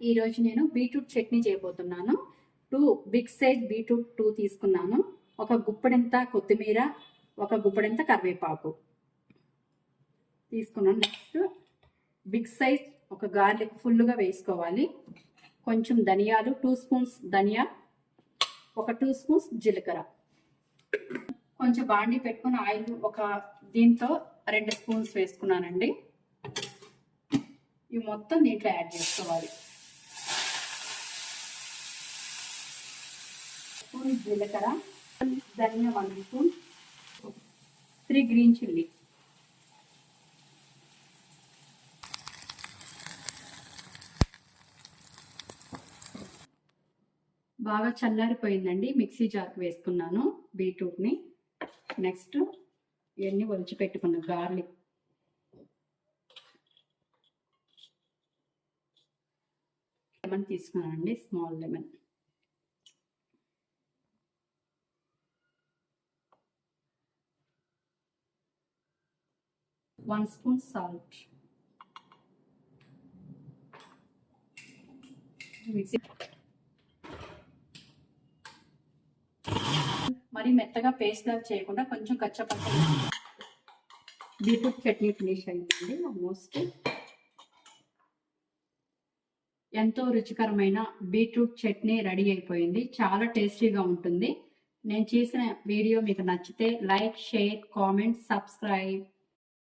ఈరోజు నేను బీట్రూట్ చట్నీ చేయబోతున్నాను. 2 బిగ్ సైజ్ బీట్రూట్ 2 తీసుకున్నాను. ఒక గుప్పెడంత కొత్తిమీర, ఒక గుప్పెడంత కరివేపాకు తీసుకున్నాను. నెక్స్ట్ బిగ్ సైజ్ ఒక గార్లిక్ ఫుల్గా వేసుకోవాలి. కొంచెం ధనియాలు, 2 స్పూన్స్ ధనియా, ఒక 2 స్పూన్స్ జీలకర్ర. కొంచెం బాండి పెట్టుకుని ఆయిల్ దీంతో 2 స్పూన్స్ వేసుకున్నానండి. ఇవి మొత్తం దీంట్లో యాడ్ చేసుకోవాలి. స్పూన్ జీలకర్ర, ధనియా 1 స్పూన్, 3 గ్రీన్ చిల్లీ. బాగా చల్లారిపోయిందండి. మిక్సీ జార్కి వేసుకున్నాను బీట్రూట్ని. నెక్స్ట్ ఇవన్నీ ఒలిచి పెట్టుకున్న గార్లిక్, లెమన్ తీసుకున్నానండి, small lemon. One spoon salt. Mixie మరి మెత్తగా పేస్ట్ లాగా చేయకుండా కొంచెం కచ్చపచ్చ. బీట్రూట్ చట్నీ ఫినిష్ అయిందండి ఆల్మోస్ట్. ఎంతో రుచికరమైన బీట్రూట్ చట్నీ రెడీ అయిపోయింది. చాలా టేస్టీగా ఉంటుంది. నేను చేసిన వీడియో మీకు నచ్చితే లైక్, షేర్, కామెంట్, సబ్స్క్రైబ్.